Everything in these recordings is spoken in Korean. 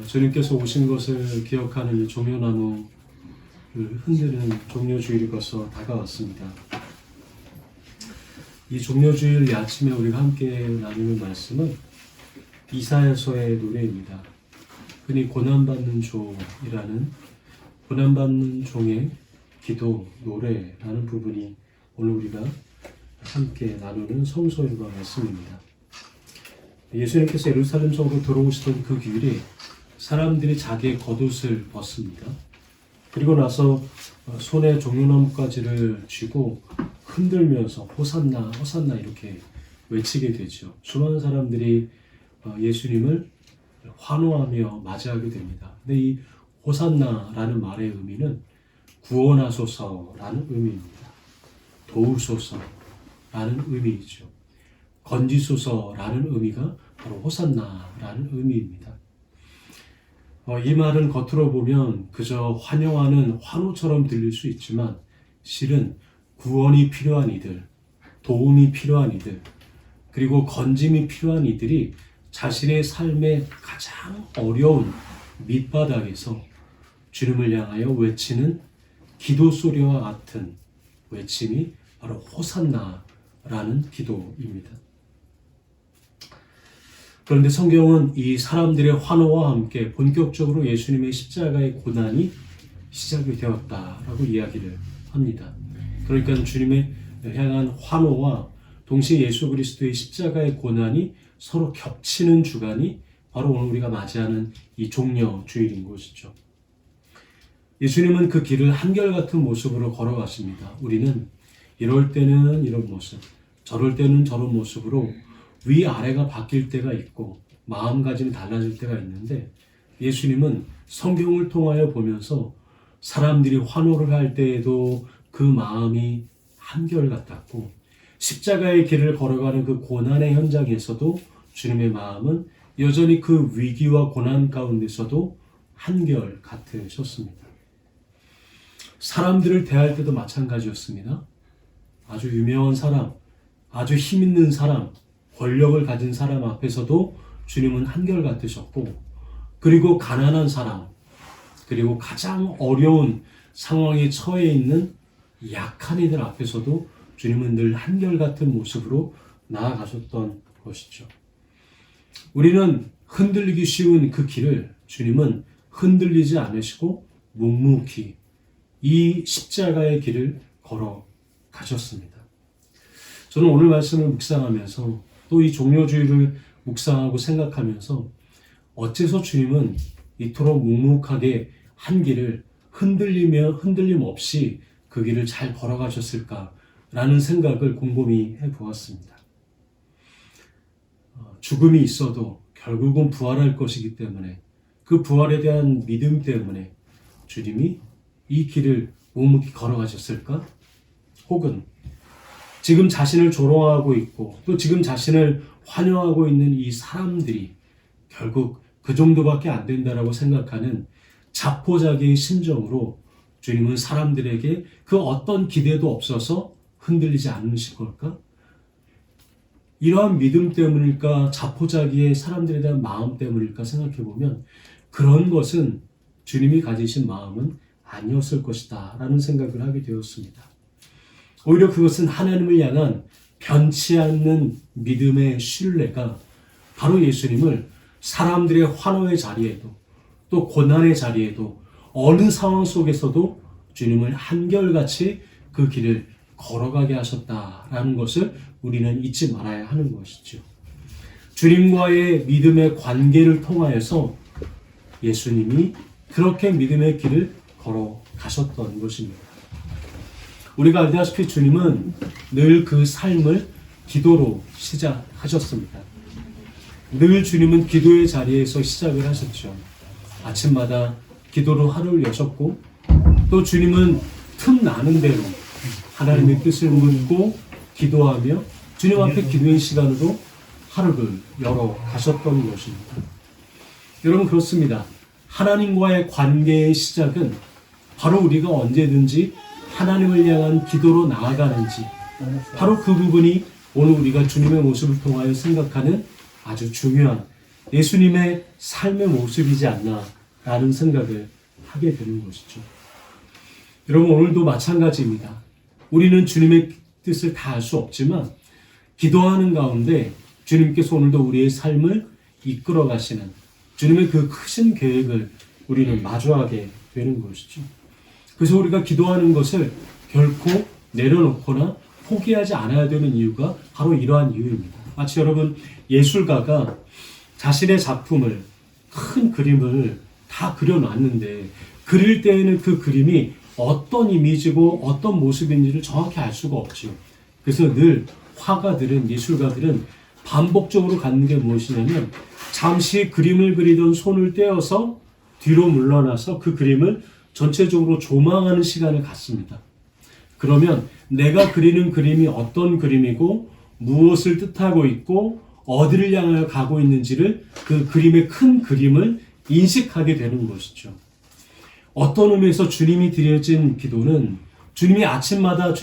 주님께서 오신 것을 기억하는 이 종려나무를 흔드는 종려주일이 벌써 다가왔습니다. 이 종려주일 이 아침에 우리가 함께 나누는 말씀은 이사야서의 노래입니다. 흔히 고난받는 종이라는 고난받는 종의 기도, 노래라는 부분이 오늘 우리가 함께 나누는 성서일과 말씀입니다. 예수님께서 예루살렘 성으로 들어오시던 그 기일에 사람들이 자기의 겉옷을 벗습니다. 그리고 나서 손에 종려나무가지를 쥐고 흔들면서 호산나 호산나 이렇게 외치게 되죠. 수많은 사람들이 예수님을 환호하며 맞이하게 됩니다. 근데 이 호산나라는 말의 의미는 구원하소서라는 의미입니다. 도우소서라는 의미이죠. 건지소서라는 의미가 바로 호산나라는 의미입니다. 이 말은 겉으로 보면 그저 환영하는 환호처럼 들릴 수 있지만 실은 구원이 필요한 이들, 도움이 필요한 이들, 그리고 건짐이 필요한 이들이 자신의 삶의 가장 어려운 밑바닥에서 주님을 향하여 외치는 기도 소리와 같은 외침이 바로 호산나라는 기도입니다. 그런데 성경은 이 사람들의 환호와 함께 본격적으로 예수님의 십자가의 고난이 시작이 되었다라고 이야기를 합니다. 그러니까 주님의 향한 환호와 동시에 예수 그리스도의 십자가의 고난이 서로 겹치는 주간이 바로 오늘 우리가 맞이하는 이 종려주일인 것이죠. 예수님은 그 길을 한결같은 모습으로 걸어가십니다. 우리는 이럴 때는 이런 모습, 저럴 때는 저런 모습으로 위아래가 바뀔 때가 있고 마음가짐이 달라질 때가 있는데 예수님은 성경을 통하여 보면서 사람들이 환호를 할 때에도 그 마음이 한결같았고 십자가의 길을 걸어가는 그 고난의 현장에서도 주님의 마음은 여전히 그 위기와 고난 가운데서도 한결같으셨습니다. 사람들을 대할 때도 마찬가지였습니다. 아주 유명한 사람, 아주 힘 있는 사람, 권력을 가진 사람 앞에서도 주님은 한결같으셨고, 그리고 가난한 사람, 그리고 가장 어려운 상황에 처해 있는 약한 이들 앞에서도 주님은 늘 한결같은 모습으로 나아가셨던 것이죠. 우리는 흔들리기 쉬운 그 길을 주님은 흔들리지 않으시고 묵묵히 이 십자가의 길을 걸어가셨습니다. 저는 오늘 말씀을 묵상하면서 또 이 종려주일을 묵상하고 생각하면서 어째서 주님은 이토록 묵묵하게 한 길을 흔들림 없이 그 길을 잘 걸어가셨을까라는 생각을 곰곰이 해보았습니다. 죽음이 있어도 결국은 부활할 것이기 때문에 그 부활에 대한 믿음 때문에 주님이 이 길을 묵묵히 걸어가셨을까? 혹은 지금 자신을 조롱하고 있고 또 지금 자신을 환영하고 있는 이 사람들이 결국 그 정도밖에 안 된다라고 생각하는 자포자기의 심정으로 주님은 사람들에게 그 어떤 기대도 없어서 흔들리지 않으실 걸까? 이러한 믿음 때문일까? 자포자기의 사람들에 대한 마음 때문일까? 생각해보면 그런 것은 주님이 가지신 마음은 아니었을 것이다 라는 생각을 하게 되었습니다. 오히려 그것은 하나님을 향한 변치 않는 믿음의 신뢰가 바로 예수님을 사람들의 환호의 자리에도 또 고난의 자리에도 어느 상황 속에서도 주님을 한결같이 그 길을 걸어가게 하셨다라는 것을 우리는 잊지 말아야 하는 것이죠. 주님과의 믿음의 관계를 통하여서 예수님이 그렇게 믿음의 길을 걸어가셨던 것입니다. 우리가 알다시피 주님은 늘 그 삶을 기도로 시작하셨습니다. 늘 주님은 기도의 자리에서 시작을 하셨죠. 아침마다 기도로 하루를 여셨고 또 주님은 틈나는 대로 하나님의 뜻을 묻고 기도하며 주님 앞에 기도의 시간으로 하루를 열어 가셨던 것입니다. 여러분 그렇습니다. 하나님과의 관계의 시작은 바로 우리가 언제든지 하나님을 향한 기도로 나아가는지 바로 그 부분이 오늘 우리가 주님의 모습을 통하여 생각하는 아주 중요한 예수님의 삶의 모습이지 않나라는 생각을 하게 되는 것이죠. 여러분, 오늘도 마찬가지입니다. 우리는 주님의 뜻을 다 알 수 없지만 기도하는 가운데 주님께서 오늘도 우리의 삶을 이끌어 가시는 주님의 그 크신 계획을 우리는 마주하게 되는 것이죠. 그래서 우리가 기도하는 것을 결코 내려놓거나 포기하지 않아야 되는 이유가 바로 이러한 이유입니다. 마치 여러분, 예술가가 자신의 작품을, 큰 그림을 다 그려놨는데 그릴 때에는 그 그림이 어떤 이미지고 어떤 모습인지를 정확히 알 수가 없죠. 그래서 늘 화가들은, 예술가들은 반복적으로 갖는 게 무엇이냐면 잠시 그림을 그리던 손을 떼어서 뒤로 물러나서 그 그림을 전체적으로 조망하는 시간을 갖습니다. 그러면 내가 그리는 그림이 어떤 그림이고 무엇을 뜻하고 있고 어디를 향하여 가고 있는지를 그 그림의 큰 그림을 인식하게 되는 것이죠. 어떤 의미에서 주님이 드려진 기도는, 주님이 아침마다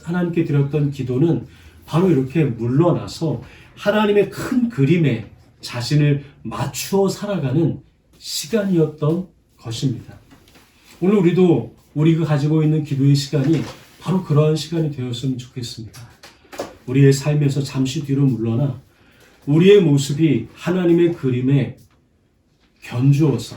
하나님께 드렸던 기도는 바로 이렇게 물러나서 하나님의 큰 그림에 자신을 맞추어 살아가는 시간이었던 것입니다. 오늘 우리가 가지고 있는 기도의 시간이 바로 그러한 시간이 되었으면 좋겠습니다. 우리의 삶에서 잠시 뒤로 물러나 우리의 모습이 하나님의 그림에 견주어서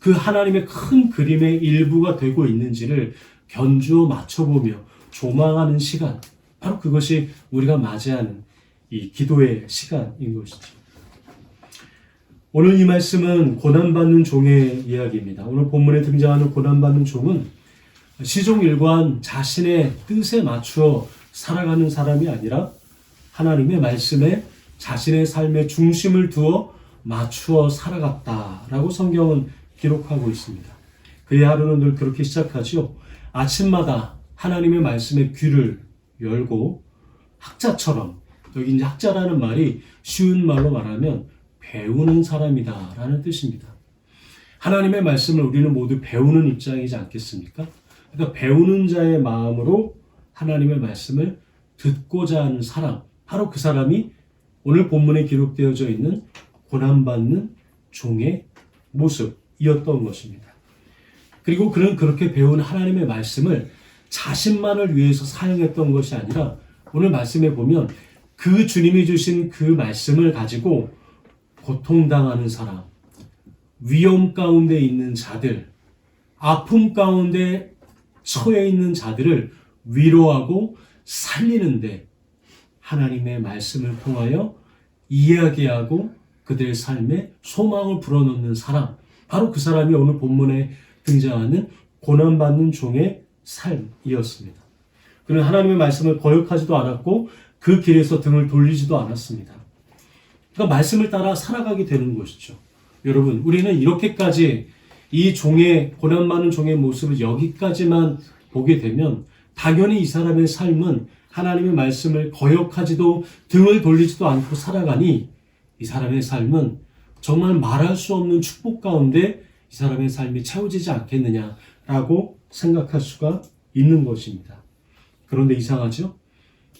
그 하나님의 큰 그림의 일부가 되고 있는지를 견주어 맞춰보며 조망하는 시간, 바로 그것이 우리가 맞이하는 이 기도의 시간인 것이죠. 오늘 이 말씀은 고난받는 종의 이야기입니다. 오늘 본문에 등장하는 고난받는 종은 시종일관 자신의 뜻에 맞추어 살아가는 사람이 아니라 하나님의 말씀에 자신의 삶의 중심을 두어 맞추어 살아갔다라고 성경은 기록하고 있습니다. 그의 하루는 늘 그렇게 시작하죠. 아침마다 하나님의 말씀에 귀를 열고 학자처럼, 여기 이제 학자라는 말이 쉬운 말로 말하면 배우는 사람이다 라는 뜻입니다. 하나님의 말씀을 우리는 모두 배우는 입장이지 않겠습니까? 그러니까 배우는 자의 마음으로 하나님의 말씀을 듣고자 하는 사람, 바로 그 사람이 오늘 본문에 기록되어져 있는 고난받는 종의 모습이었던 것입니다. 그리고 그는 그렇게 배운 하나님의 말씀을 자신만을 위해서 사용했던 것이 아니라 오늘 말씀에 보면 그 주님이 주신 그 말씀을 가지고 고통당하는 사람, 위험 가운데 있는 자들, 아픔 가운데 처해 있는 자들을 위로하고 살리는데 하나님의 말씀을 통하여 이야기하고 그들의 삶에 소망을 불어넣는 사람, 바로 그 사람이 오늘 본문에 등장하는 고난받는 종의 삶이었습니다. 그는 하나님의 말씀을 거역하지도 않았고 그 길에서 등을 돌리지도 않았습니다. 그러니까 말씀을 따라 살아가게 되는 것이죠. 여러분, 우리는 이렇게까지 이 고난받는 종의 모습을 여기까지만 보게 되면 당연히 이 사람의 삶은 하나님의 말씀을 거역하지도 등을 돌리지도 않고 살아가니 이 사람의 삶은 정말 말할 수 없는 축복 가운데 이 사람의 삶이 채워지지 않겠느냐라고 생각할 수가 있는 것입니다. 그런데 이상하죠?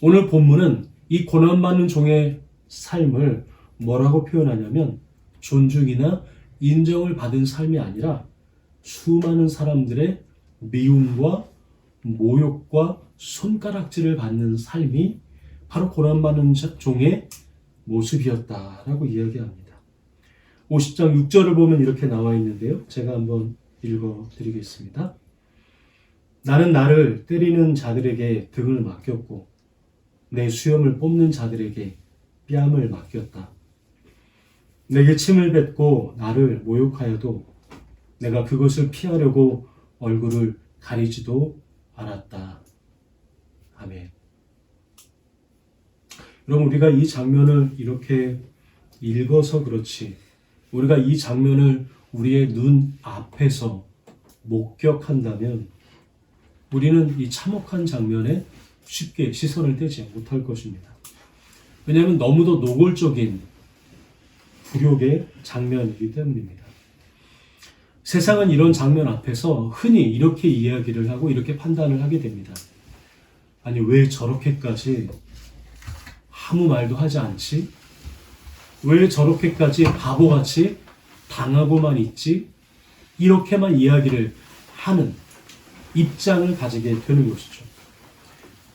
오늘 본문은 이 고난받는 종의 삶을 뭐라고 표현하냐면 존중이나 인정을 받은 삶이 아니라 수많은 사람들의 미움과 모욕과 손가락질을 받는 삶이 바로 고난받는 종의 모습이었다라고 이야기합니다. 50장 6절을 보면 이렇게 나와 있는데요. 제가 한번 읽어드리겠습니다. 나는 나를 때리는 자들에게 등을 맡겼고 내 수염을 뽑는 자들에게 뺨을 맡겼다. 내게 침을 뱉고 나를 모욕하여도 내가 그것을 피하려고 얼굴을 가리지도 않았다. 아멘. 여러분, 우리가 이 장면을 이렇게 읽어서 그렇지, 우리가 이 장면을 우리의 눈 앞에서 목격한다면 우리는 이 참혹한 장면에 쉽게 시선을 떼지 못할 것입니다. 왜냐하면 너무도 노골적인 굴욕의 장면이기 때문입니다. 세상은 이런 장면 앞에서 흔히 이렇게 이야기를 하고 이렇게 판단을 하게 됩니다. 아니, 왜 저렇게까지 아무 말도 하지 않지? 왜 저렇게까지 바보같이 당하고만 있지? 이렇게만 이야기를 하는 입장을 가지게 되는 것이죠.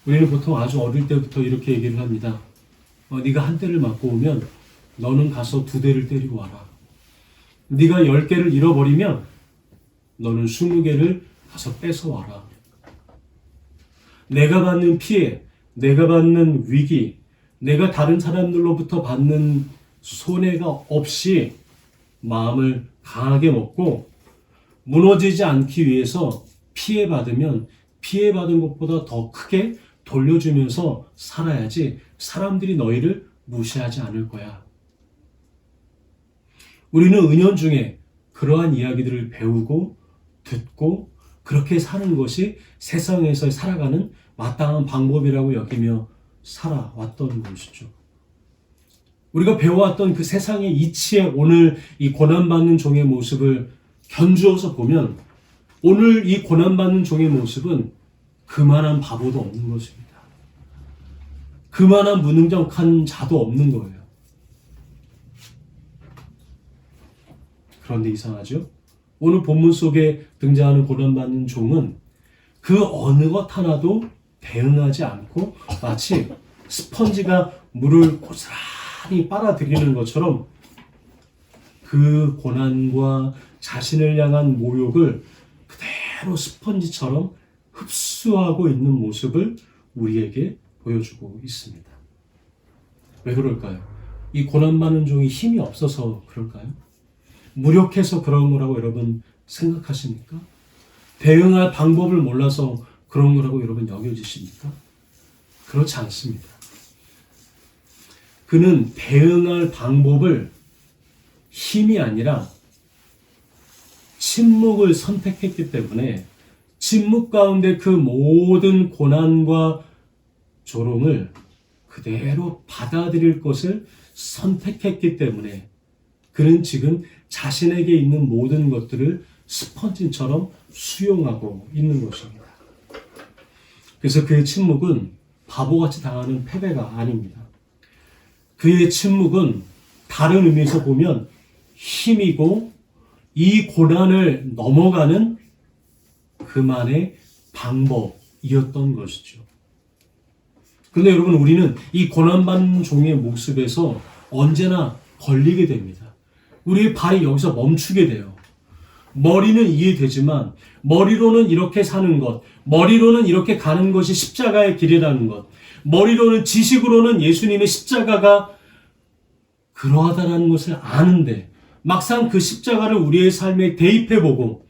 우리는 보통 아주 어릴 때부터 이렇게 얘기를 합니다. 네가 한 대를 맞고 오면 너는 가서 2대를 때리고 와라. 네가 10개를 잃어버리면 너는 20개를 가서 뺏어와라. 내가 받는 피해, 내가 받는 위기, 내가 다른 사람들로부터 받는 손해가 없이 마음을 강하게 먹고 무너지지 않기 위해서 피해받으면 피해받은 것보다 더 크게 돌려주면서 살아야지 사람들이 너희를 무시하지 않을 거야. 우리는 은연중에 그러한 이야기들을 배우고 듣고 그렇게 사는 것이 세상에서 살아가는 마땅한 방법이라고 여기며 살아왔던 것이죠. 우리가 배워왔던 그 세상의 이치에 오늘 이 고난받는 종의 모습을 견주어서 보면 오늘 이 고난받는 종의 모습은 그만한 바보도 없는 것입니다. 그만한 무능력한 자도 없는 거예요. 그런데 이상하죠? 오늘 본문 속에 등장하는 고난받는 종은 그 어느 것 하나도 대응하지 않고 마치 스펀지가 물을 고스란히 빨아들이는 것처럼 그 고난과 자신을 향한 모욕을 그대로 스펀지처럼 흡수하고 있는 모습을 우리에게 보여주고 있습니다. 왜 그럴까요? 이 고난받는 종이 힘이 없어서 그럴까요? 무력해서 그런 거라고 여러분 생각하십니까? 대응할 방법을 몰라서 그런 거라고 여러분 여겨지십니까? 그렇지 않습니다. 그는 대응할 방법을 힘이 아니라 침묵을 선택했기 때문에 침묵 가운데 그 모든 고난과 조롱을 그대로 받아들일 것을 선택했기 때문에 그는 지금 자신에게 있는 모든 것들을 스펀지처럼 수용하고 있는 것입니다. 그래서 그의 침묵은 바보같이 당하는 패배가 아닙니다. 그의 침묵은 다른 의미에서 보면 힘이고 이 고난을 넘어가는 그만의 방법이었던 것이죠. 그런데 여러분 우리는 이 고난받는 종의 모습에서 언제나 걸리게 됩니다. 우리의 발이 여기서 멈추게 돼요. 머리는 이해되지만 머리로는 이렇게 사는 것, 머리로는 이렇게 가는 것이 십자가의 길이라는 것, 머리로는 지식으로는 예수님의 십자가가 그러하다는 것을 아는데 막상 그 십자가를 우리의 삶에 대입해보고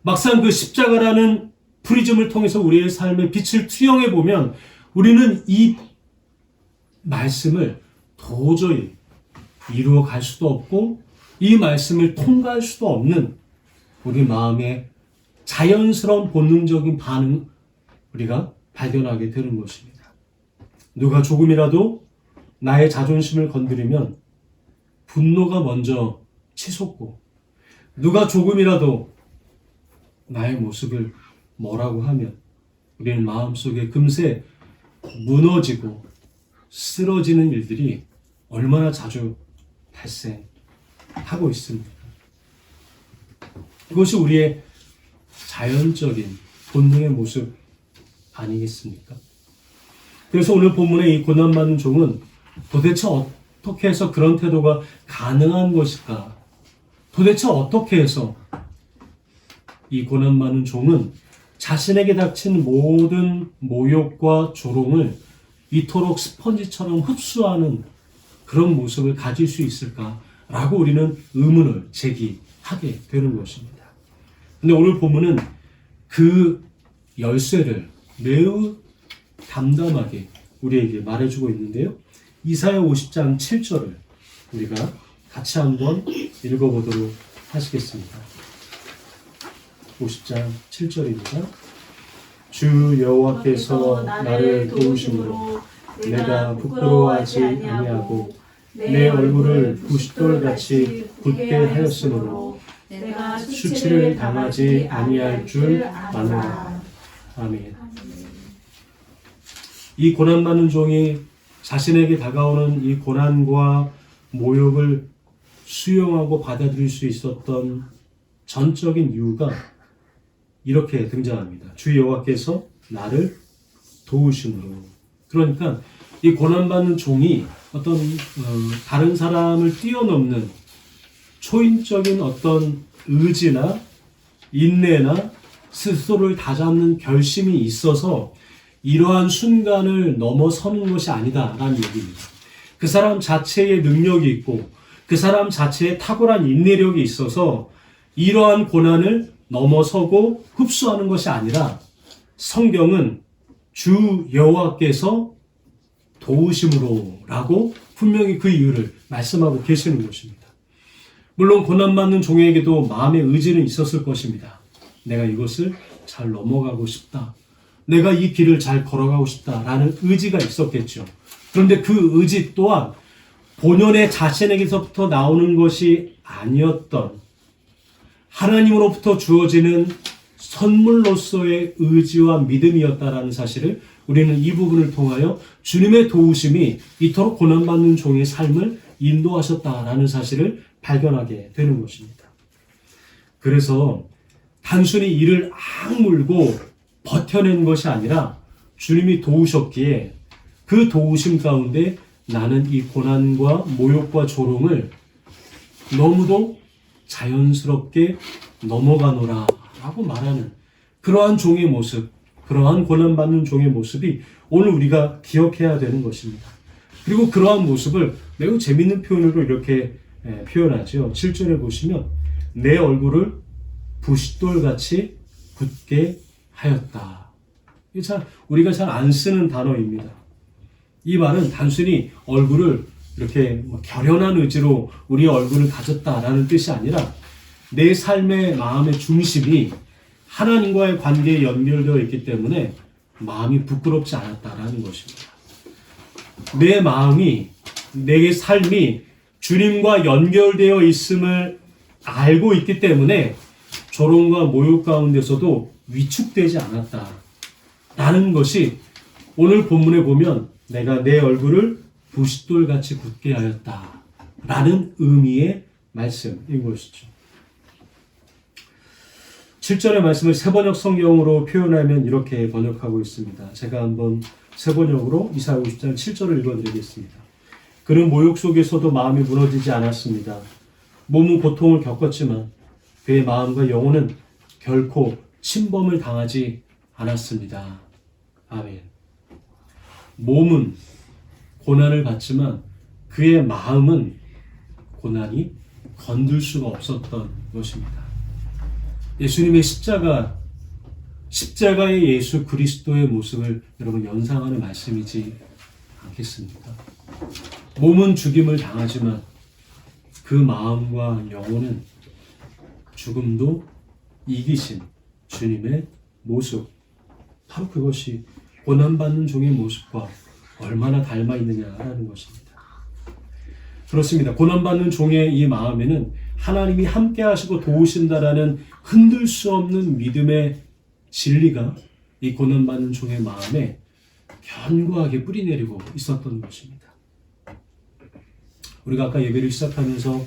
막상 그 십자가라는 프리즘을 통해서 우리의 삶의 빛을 투영해보면 우리는 이 말씀을 도저히 이루어 갈 수도 없고 이 말씀을 통과할 수도 없는 우리 마음의 자연스러운 본능적인 반응 우리가 발견하게 되는 것입니다. 누가 조금이라도 나의 자존심을 건드리면 분노가 먼저 치솟고 누가 조금이라도 나의 모습을 뭐라고 하면 우리는 마음속에 금세 무너지고 쓰러지는 일들이 얼마나 자주 발생하고 있습니다. 이것이 우리의 자연적인 본능의 모습 아니겠습니까? 그래서 오늘 본문의 이 고난받는 종은 도대체 어떻게 해서 그런 태도가 가능한 것일까? 도대체 어떻게 해서 이 고난받는 종은 자신에게 닥친 모든 모욕과 조롱을 이토록 스펀지처럼 흡수하는 그런 모습을 가질 수 있을까라고 우리는 의문을 제기하게 되는 것입니다. 근데 오늘 본문은 그 열쇠를 매우 담담하게 우리에게 말해주고 있는데요. 이사야 50장 7절을 우리가 같이 한번 읽어보도록 하시겠습니다. 50장 7절입니다. 주 여호와께서 나를 도우심으로 내가 부끄러워하지 아니하고 내 얼굴을 부싯돌같이 굳게 하였으므로 내가 수치를 당하지 아니할 줄 아노라. 아멘. 이 고난받는 종이 자신에게 다가오는 이 고난과 모욕을 수용하고 받아들일 수 있었던 전적인 이유가 이렇게 등장합니다. 주 여호와께서 나를 도우심으로. 그러니까 이 고난받는 종이 어떤 다른 사람을 뛰어넘는 초인적인 어떤 의지나 인내나 스스로를 다잡는 결심이 있어서 이러한 순간을 넘어서는 것이 아니다라는 얘기입니다. 그 사람 자체의 능력이 있고 그 사람 자체의 탁월한 인내력이 있어서 이러한 고난을 넘어서고 흡수하는 것이 아니라 성경은 주 여호와께서 도우심으로라고 분명히 그 이유를 말씀하고 계시는 것입니다. 물론 고난받는 종에게도 마음의 의지는 있었을 것입니다. 내가 이것을 잘 넘어가고 싶다. 내가 이 길을 잘 걸어가고 싶다라는 의지가 있었겠죠. 그런데 그 의지 또한 본연의 자신에게서부터 나오는 것이 아니었던 하나님으로부터 주어지는 선물로서의 의지와 믿음이었다라는 사실을 우리는 이 부분을 통하여 주님의 도우심이 이토록 고난받는 종의 삶을 인도하셨다라는 사실을 발견하게 되는 것입니다. 그래서 단순히 이를 악물고 버텨낸 것이 아니라 주님이 도우셨기에 그 도우심 가운데 나는 이 고난과 모욕과 조롱을 너무도 자연스럽게 넘어가노라 라고 말하는 그러한 종의 모습, 그러한 고난받는 종의 모습이 오늘 우리가 기억해야 되는 것입니다. 그리고 그러한 모습을 매우 재밌는 표현으로 이렇게 표현하죠. 7절에 보시면 내 얼굴을 부싯돌같이 굳게 하였다. 우리가 잘 안 쓰는 단어입니다. 이 말은 단순히 얼굴을 이렇게 결연한 의지로 우리의 얼굴을 가졌다라는 뜻이 아니라 내 삶의 마음의 중심이 하나님과의 관계에 연결되어 있기 때문에 마음이 부끄럽지 않았다라는 것입니다. 내 마음이, 내 삶이 주님과 연결되어 있음을 알고 있기 때문에 조롱과 모욕 가운데서도 위축되지 않았다라는 것이 오늘 본문에 보면 내가 내 얼굴을 부싯돌같이 굳게 하였다라는 의미의 말씀인 것이죠. 7절의 말씀을 세번역 성경으로 표현하면 이렇게 번역하고 있습니다. 제가 한번 세번역으로 이사야 50장 7절을 읽어드리겠습니다. 그는 모욕 속에서도 마음이 무너지지 않았습니다. 몸은 고통을 겪었지만 그의 마음과 영혼은 결코 침범을 당하지 않았습니다. 아멘. 몸은 고난을 받지만 그의 마음은 고난이 건들 수가 없었던 것입니다. 예수님의 십자가의 예수 그리스도의 모습을 여러분 연상하는 말씀이지 않겠습니까? 몸은 죽임을 당하지만 그 마음과 영혼은 죽음도 이기신 주님의 모습, 바로 그것이 고난받는 종의 모습과 얼마나 닮아 있느냐라는 것입니다. 그렇습니다. 고난받는 종의 이 마음에는 하나님이 함께 하시고 도우신다라는 흔들 수 없는 믿음의 진리가 이 고난받는 종의 마음에 견고하게 뿌리내리고 있었던 것입니다. 우리가 아까 예배를 시작하면서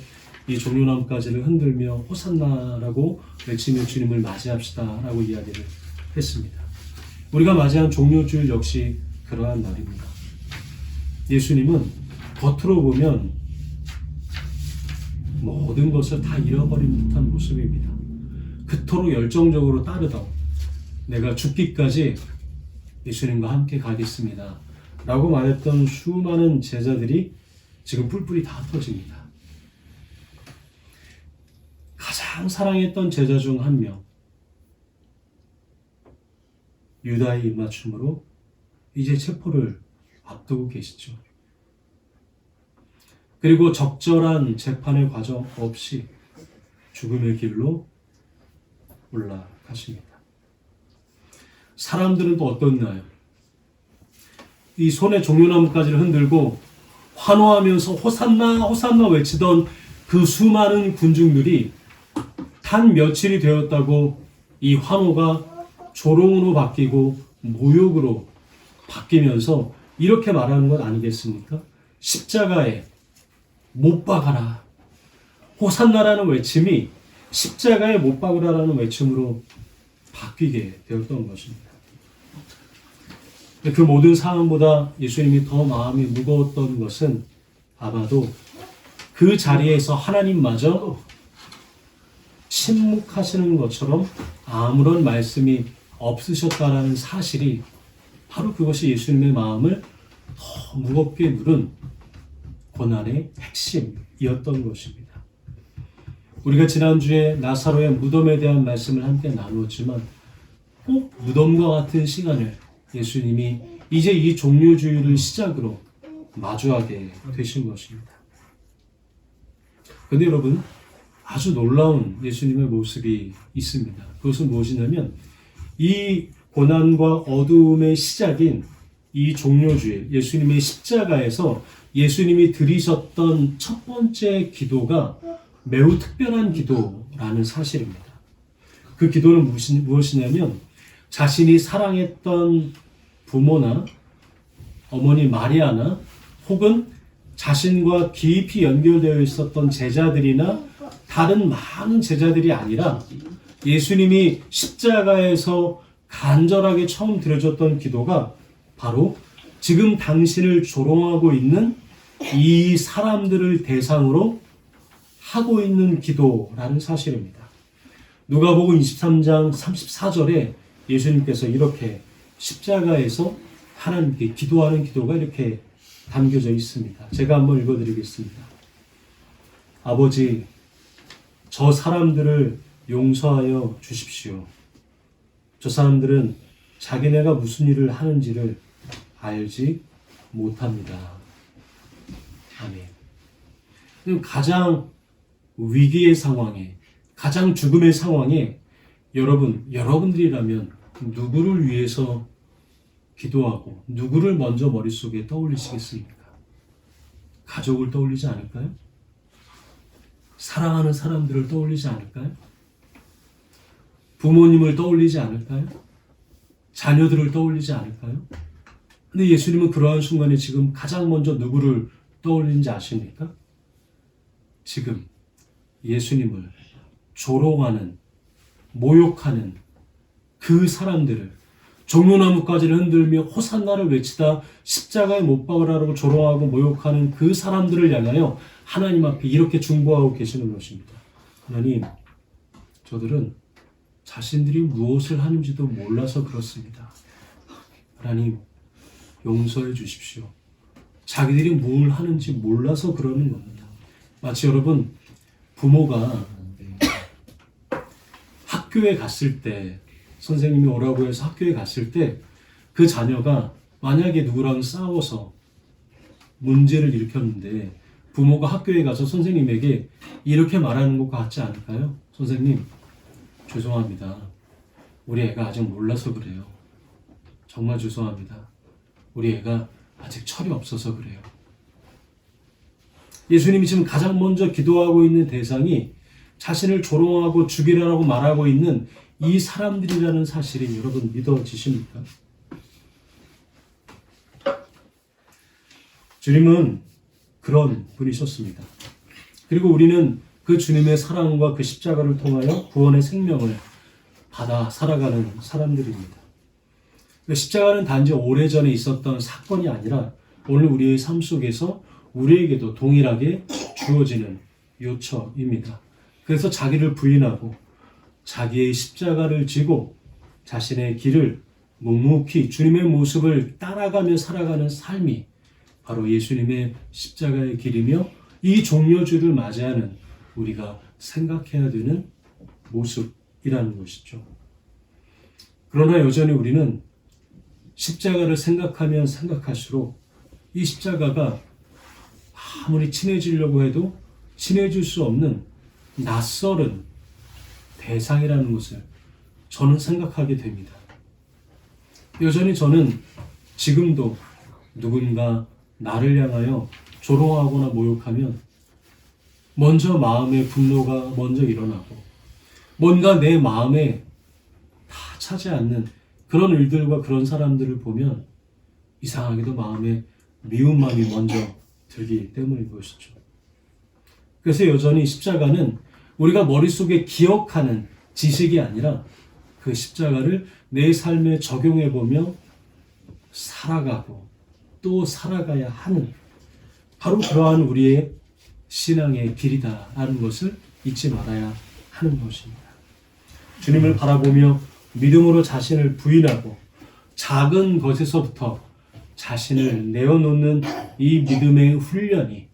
이 종려나무가지를 흔들며 호산나라고 외치며 주님을 맞이합시다라고 이야기를 했습니다. 우리가 맞이한 종려주일 역시 그러한 날입니다. 예수님은 겉으로 보면 모든 것을 다 잃어버린 듯한 모습입니다. 그토록 열정적으로 따르던 내가 죽기까지 예수님과 함께 가겠습니다 라고 말했던 수많은 제자들이 지금 뿔뿔이 다 터집니다. 가장 사랑했던 제자 중 한 명, 유다의 입맞춤으로 이제 체포를 앞두고 계시죠. 그리고 적절한 재판의 과정 없이 죽음의 길로 올라가십니다. 사람들은 또 어떻나요? 이 손에 종려나무가지를 흔들고 환호하면서 호산나 호산나 외치던 그 수많은 군중들이 단 며칠이 되었다고 이 환호가 조롱으로 바뀌고 모욕으로 바뀌면서 이렇게 말하는 건 아니겠습니까? 십자가에 못 박아라. 호산나라는 외침이 십자가에 못 박으라라는 외침으로 바뀌게 되었던 것입니다. 그 모든 상황보다 예수님이 더 마음이 무거웠던 것은 아마도 그 자리에서 하나님마저 침묵하시는 것처럼 아무런 말씀이 없으셨다라는 사실이 바로 그것이 예수님의 마음을 더 무겁게 누른 고난의 핵심이었던 것입니다. 우리가 지난주에 나사로의 무덤에 대한 말씀을 함께 나누었지만 꼭 무덤과 같은 시간을 예수님이 이제 이 종료주의를 시작으로 마주하게 되신 것입니다. 그런데 여러분, 아주 놀라운 예수님의 모습이 있습니다. 그것은 무엇이냐면 이 고난과 어두움의 시작인 이 종료주일, 예수님의 십자가에서 예수님이 드리셨던 첫 번째 기도가 매우 특별한 기도라는 사실입니다. 그 기도는 무엇이냐면 자신이 사랑했던 부모나 어머니 마리아나 혹은 자신과 깊이 연결되어 있었던 제자들이나 다른 많은 제자들이 아니라 예수님이 십자가에서 간절하게 처음 드려졌던 기도가 바로 지금 당신을 조롱하고 있는 이 사람들을 대상으로 하고 있는 기도라는 사실입니다. 누가복음 23장 34절에 예수님께서 이렇게 십자가에서 하나님께 기도하는 기도가 이렇게 담겨져 있습니다. 제가 한번 읽어드리겠습니다. 아버지, 저 사람들을 용서하여 주십시오. 저 사람들은 자기네가 무슨 일을 하는지를 알지 못합니다. 아멘. 가장 위기의 상황에, 가장 죽음의 상황에 여러분들이라면 누구를 위해서 기도하고 누구를 먼저 머릿속에 떠올리시겠습니까? 가족을 떠올리지 않을까요? 사랑하는 사람들을 떠올리지 않을까요? 부모님을 떠올리지 않을까요? 자녀들을 떠올리지 않을까요? 근데 예수님은 그러한 순간에 지금 가장 먼저 누구를 떠올리는지 아십니까? 지금 예수님을 조롱하는, 모욕하는 그 사람들을, 종려나무까지를 흔들며 호산나를 외치다 십자가에 못 박으라고 조롱하고 모욕하는 그 사람들을 향하여 하나님 앞에 이렇게 중보하고 계시는 것입니다. 하나님, 저들은 자신들이 무엇을 하는지도 몰라서 그렇습니다. 하나님, 용서해 주십시오. 자기들이 뭘 하는지 몰라서 그러는 겁니다. 마치 여러분, 부모가 학교에 갔을 때, 선생님이 오라고 해서 학교에 갔을 때 그 자녀가 만약에 누구랑 싸워서 문제를 일으켰는데 부모가 학교에 가서 선생님에게 이렇게 말하는 것 같지 않을까요? 선생님, 죄송합니다. 우리 애가 아직 몰라서 그래요. 정말 죄송합니다. 우리 애가 아직 철이 없어서 그래요. 예수님이 지금 가장 먼저 기도하고 있는 대상이 자신을 조롱하고 죽이라고 말하고 있는 이 사람들이라는 사실이 여러분 믿어지십니까? 주님은 그런 분이셨습니다. 그리고 우리는 그 주님의 사랑과 그 십자가를 통하여 구원의 생명을 받아 살아가는 사람들입니다. 십자가는 단지 오래전에 있었던 사건이 아니라 오늘 우리의 삶 속에서 우리에게도 동일하게 주어지는 요청입니다. 그래서 자기를 부인하고 자기의 십자가를 지고 자신의 길을 묵묵히 주님의 모습을 따라가며 살아가는 삶이 바로 예수님의 십자가의 길이며 이 종려주를 맞이하는 우리가 생각해야 되는 모습이라는 것이죠. 그러나 여전히 우리는 십자가를 생각하면 생각할수록 이 십자가가 아무리 친해지려고 해도 친해질 수 없는 낯설은 대상이라는 것을 저는 생각하게 됩니다. 여전히 저는 지금도 누군가 나를 향하여 조롱하거나 모욕하면 먼저 마음의 분노가 먼저 일어나고 뭔가 내 마음에 다 차지 않는 그런 일들과 그런 사람들을 보면 이상하게도 마음에 미운 마음이 먼저 들기 때문인 것이죠. 그래서 여전히 십자가는 우리가 머릿속에 기억하는 지식이 아니라 그 십자가를 내 삶에 적용해 보며 살아가고 또 살아가야 하는 바로 그러한 우리의 신앙의 길이다라는 것을 잊지 말아야 하는 것입니다. 주님을 바라보며 믿음으로 자신을 부인하고 작은 것에서부터 자신을 내어놓는 이 믿음의 훈련이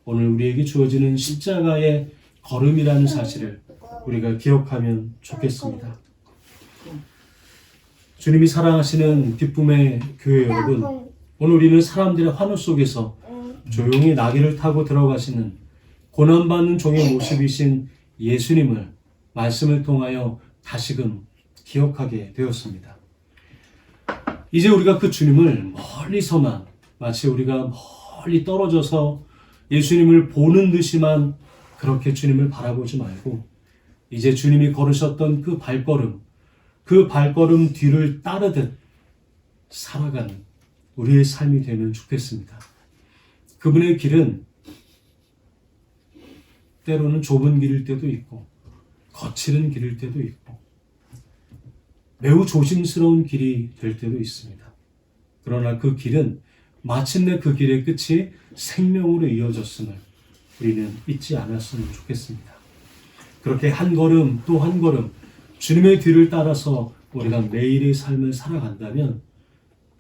오늘 우리에게 주어지는 십자가의 걸음이라는 사실을 우리가 기억하면 좋겠습니다. 주님이 사랑하시는 기쁨의 교회 여러분, 오늘 우리는 사람들의 환호 속에서 조용히 나귀를 타고 들어가시는 고난받는 종의 모습이신 예수님을 말씀을 통하여 다시금 기억하게 되었습니다. 이제 우리가 그 주님을 멀리서만 마치 우리가 멀리 떨어져서 예수님을 보는 듯이만 그렇게 주님을 바라보지 말고 이제 주님이 걸으셨던 그 발걸음 뒤를 따르듯 살아가는 우리의 삶이 되면 좋겠습니다. 그분의 길은 때로는 좁은 길일 때도 있고 거칠은 길일 때도 있고 매우 조심스러운 길이 될 때도 있습니다. 그러나 그 길은 마침내 그 길의 끝이 생명으로 이어졌음을 우리는 잊지 않았으면 좋겠습니다. 그렇게 한 걸음 또 한 걸음 주님의 뒤를 따라서 우리가 매일의 삶을 살아간다면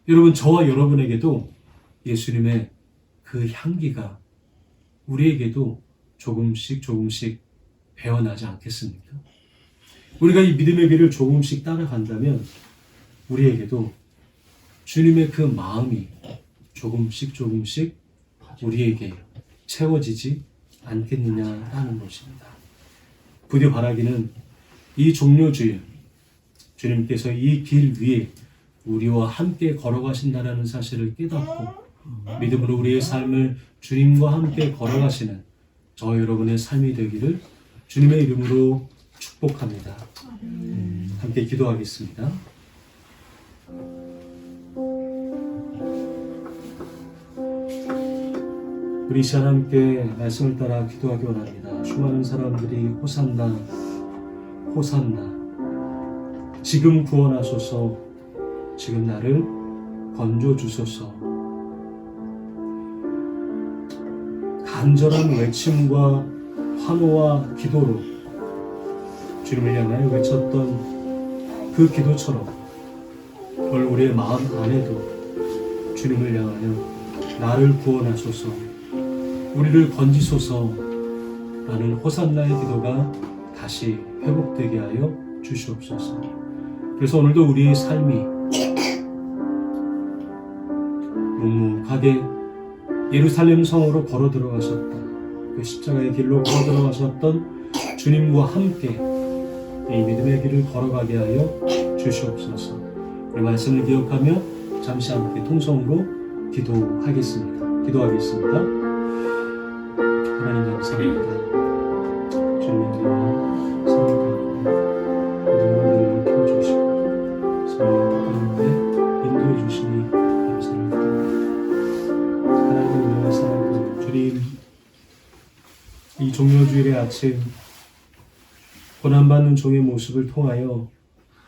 여러분, 저와 여러분에게도 예수님의 그 향기가 우리에게도 조금씩 배어나지 않겠습니까? 우리가 이 믿음의 길을 조금씩 따라간다면 우리에게도 주님의 그 마음이 조금씩 우리에게 채워지지 않겠느냐라는 것입니다. 부디 바라기는 이 종료주일 주님께서 이 길 위에 우리와 함께 걸어가신다는 사실을 깨닫고 믿음으로 우리의 삶을 주님과 함께 걸어가시는 저 여러분의 삶이 되기를 주님의 이름으로 축복합니다. 함께 기도하겠습니다. 우리 시간 함께 말씀을 따라 기도하기 원합니다. 수많은 사람들이 호산나 호산나 지금 구원하소서, 지금 나를 건져주소서, 간절한 외침과 환호와 기도로 주님을 향하여 외쳤던 그 기도처럼 오늘 우리의 마음 안에도 주님을 향하여 나를 구원하소서, 우리를 건지소서 라는 호산나의 기도가 다시 회복되게 하여 주시옵소서. 그래서 오늘도 우리의 삶이 묵묵하게 예루살렘 성으로 걸어 들어가셨다, 그 십자가의 길로 걸어 들어가셨던 주님과 함께 이 믿음의 길을 걸어가게 하여 주시옵소서. 우리 말씀을 기억하며 잠시 함께 통성으로 기도하겠습니다. 하나님 감사합니다. 주님의 이름으로 성령을 켜주시고 성령의 가운데 인도해 주시니 감사를 드립니다. 하나님의 은혜와 사랑으로 주님, 이 종료주일의 아침 고난받는 종의 모습을 통하여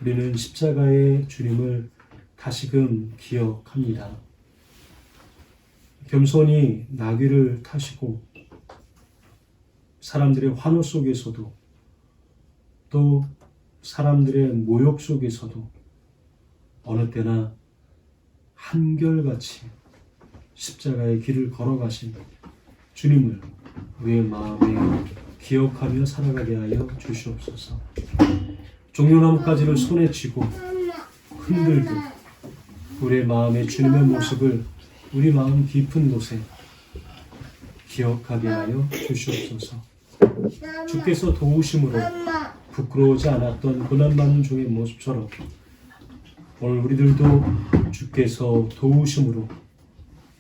우리는 십자가의 주님을 다시금 기억합니다. 겸손히 나귀를 타시고 사람들의 환호 속에서도 또 사람들의 모욕 속에서도 어느 때나 한결같이 십자가의 길을 걸어가신 주님을 우리의 마음에 기억하며 살아가게 하여 주시옵소서. 종려나무가지를 손에 쥐고 흔들듯 우리의 마음에 주님의 모습을 우리 마음 깊은 곳에 기억하게 하여 주시옵소서. 주께서 도우심으로 부끄러우지 않았던 고난받는 종의 모습처럼 오늘 우리들도 주께서 도우심으로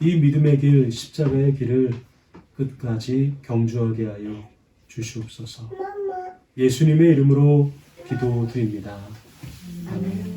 이 믿음의 길, 십자가의 길을 끝까지 경주하게 하여 주시옵소서. 예수님의 이름으로 기도드립니다. 아멘.